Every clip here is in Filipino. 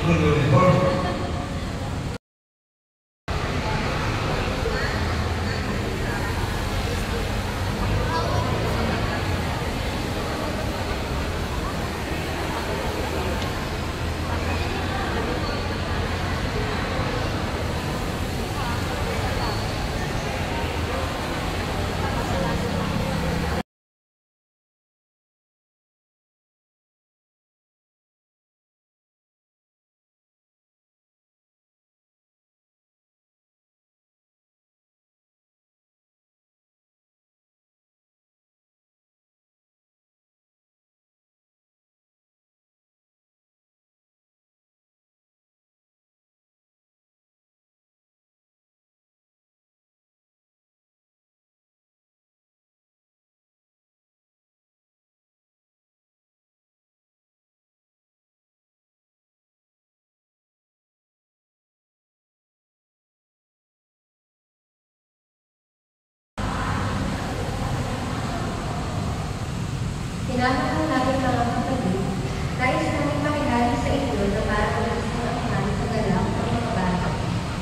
Good uniform. Tinatapos natin mga kapatid, nais namin makilala sa inyo na parang isang amahan sa galak ng mga bata.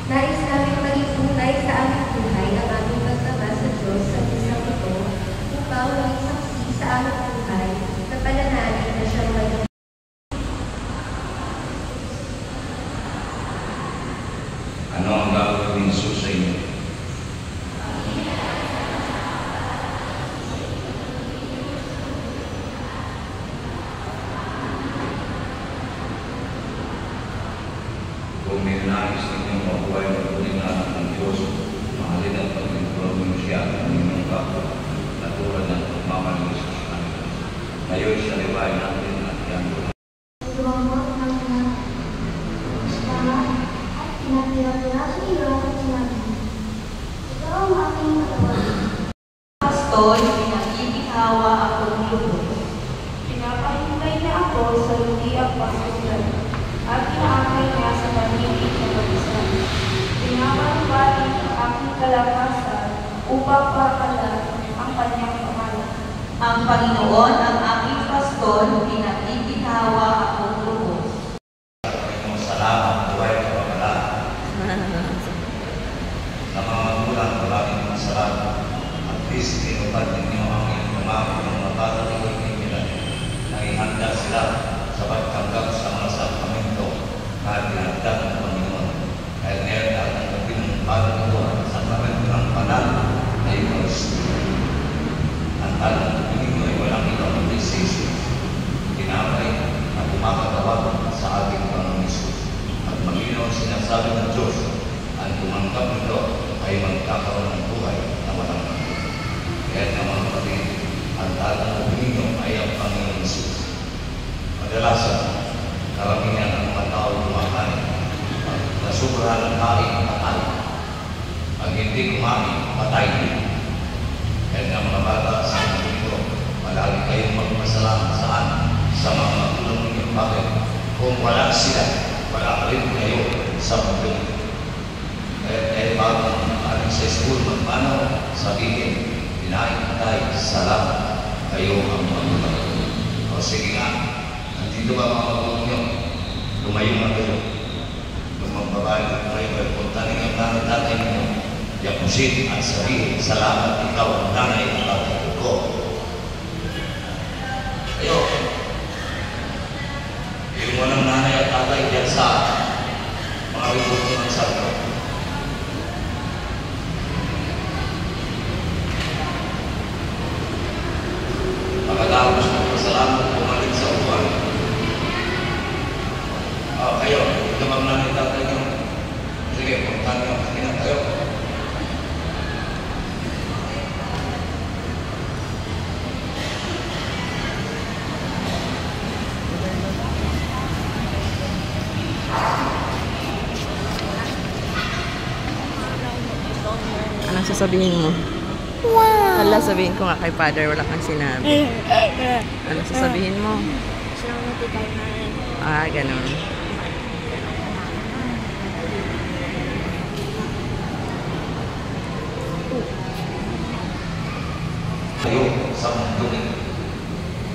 Nais namin maging tunay sa aming buhay ang aming pagsama sa Diyos sa isang ito upang maging saksi sa aming buhay na pananalig na siyang maging. Ano ang gagawin ni Jesus sa inyo? Kung may nais ninyong mabuhay na tuloy na anak ng Diyos, mahalin ang pag-introduce siya ng inyong kapwa na tulad ng pagmamaling sa kanila. Ngayon sa liwain natin at yan doon. Lumamot ng salamat at pinatira-tira sa iyo at sinabi, ito ang aking katawan. Pastol, pinag-ibighawa akong lubos. Pinapahintay niya ako sa lumiang pasulan at inaakay niya sa pag-ibig na pag-isang. Pinapahintay ang aking kalakasan upang pakala ang kanyang pangalan. Ang Panginoon ang aking pastol, pinag-ibighawa akong lubos. Salamat, buhay at pagkalaan. Sa mga magulang, maraming salamat. At least, tinupad ninyo ang inyong pangako ng matataliwag nila na ihanda sila sa pagtanggap sa mga sakramento kahit pinagdag ng Panginoon. Kahit ngayon ang gabi ng Padre ito ang sakramento ng banal na Eucharistia. Ang tanong ng Panginoon ay walang iba kundi si Jesus. Tinapay na kumakatawag sa ating Panginoon Jesus. At Panginoon sinasabi ng Diyos, ang tumanggap nito ay magkakaroon ng buhay na walang hanggan. Kaya naman kapatid, ang tanong ng Panginoon ay ang Panginoon Jesus. Kadalasan, karamihan ng mga tao kumakain. Nasubrahan ng kain, patay. Pag hindi kumain, patay din. Kaya nga mga bata, sa mga ito, malagi kayong magpasalamat saan sa mga magulang ninyo. Bakit? Kung wala sila, wala rin kayo sa mundo. Kaya bago aling sa school, magmano, sabihin, pinain tayo, salamat kayo ang magulang. O sige nga, nandito ba mga magulang nyo? Lumayo na kayo. Nung magbabae na kayo, punta rin ang nanay ninyo. Yapusin at sabihin, salamat ikaw ang nanay at tatay ko. Kayo, hindi mo ng nanay at tatay diyan sa mga ributo ng sarko. Pagkatapos magpasalamat, bumalik sa uwan. Kayo, ito bang nanay at tatay nyo? Sige, punta nyo, sige na kayo. Anong sasabihin mo? Wow! Hala, sabihin ko nga kay Father, wala kang sinabi. Anong sasabihin mo? Salamat ikaw na. Ganun. Kayo sa mundo ng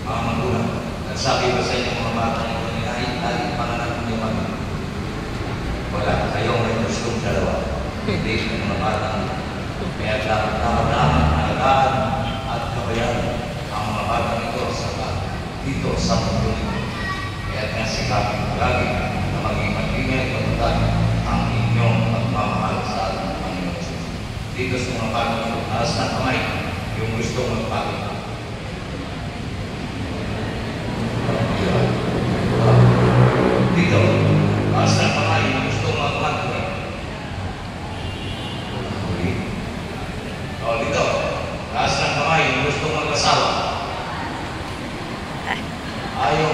mga magulang. Nagsabi ba sa inyo mga bata nito, nilahit-lahit pangalan ng Diyos? kundi ng mga batang kaya dapat alagaan at kabayan ang mga batang ito dito sa mundo nito. Kaya nasikapin palagi na maging matingay patutan ang inyong pagmamahal sa ating Panginoon Jesus. Dito sa mga batang ito, taas na kamay yung gusto magpakita. Dito, taas na kamay yung gusto magpakita. O dito, taas na kamay yung gusto mag-asawa. Ayaw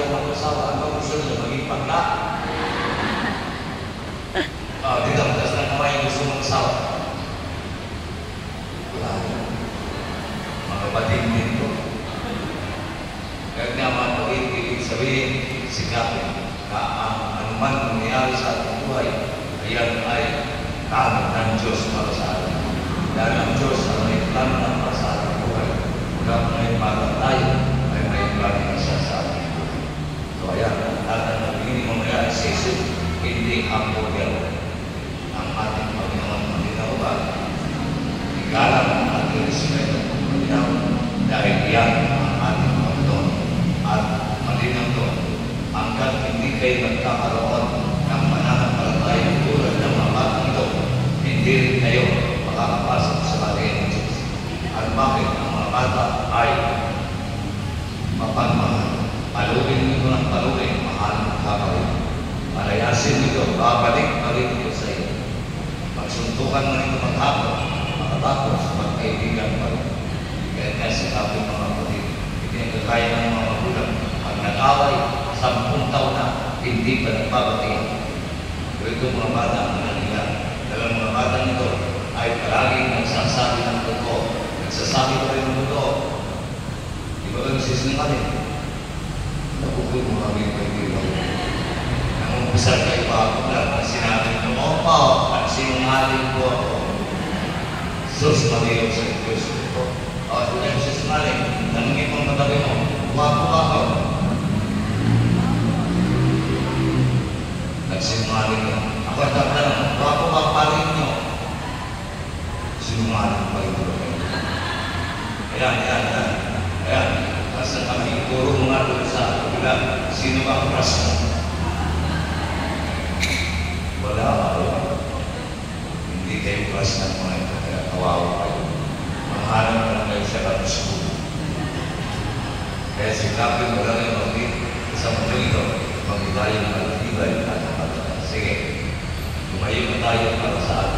mag-asawa. Ano gusto niya? Maging pagla? Dito, taas na kamay yung gusto mag-asawa. Mga kapatid dito. Kaya nga mga kapatid, ibig sabihin, sikapin na ang anuman nangyayari sa ating buhay, ayan ay tanong ng Diyos para sa atin. Dahil ang Diyos ang may plano na para sa ating buhay. Mula po ngayon para tayo ay may plano na siya sa ating buhay. So ayan, lahat ang nabingin mamaya ay sisip, hindi hamburger. Ang ating Panginoon Panginoon, igalang ang ating respeto ng Panginoon dahil yan ang ating Panginoon. At malinaw doon, hanggang hindi kayo nagkakaroon ng mananampalatayang tulad ng mga batang ito, hindi rin kayo makakapasok sa bahay ng Diyos. At bakit ang mga bata ay mapagmahal? Paluin nito ng paluin, mahal ng kapatid. Palayasin nito, babalik-balik ito sa iyo. Magsuntukan mo nito maghapon, makatapos, magkaibigan pa rin. Kaya nga sikapin mga kapatid, hindi nagkakaya ng mga magulang. Pag nag-away, 10 taon na, hindi pa nagpapatiyan. Pero ito mga bata ang nangyayari. Dahil mga bata nito ay palaging nagsasabi ng totoo. Nagsasabi ko rin ng totoo. Di ba kayo sisinungaling? Nakukulit mo kami kaibigan. Nangungusan kayo pa ako lang na sinabi ko, opo, at sinungaling ko ako. Sus, maliw sa Diyos ko. O, ito kayo sisinungaling. Tanungin mo matabi mo, wapo ako. Nagsinungaling ka. Ako ang tatanong, wapo ba paling nyo? Sinungaling pa ito. Ayan. Basta kami puro mga doon sa kabila. Sino ba ang crush mo? Wala ako. Hindi kayo crush ng mga ito. Kaya kawawa kayo. Mahalan mo lang kayo siya at school. Kaya sikapin mo lang yung magiging sa mundo ito. Magiging tayo ng alibay at sige. Lumayo na tayo para sa atin.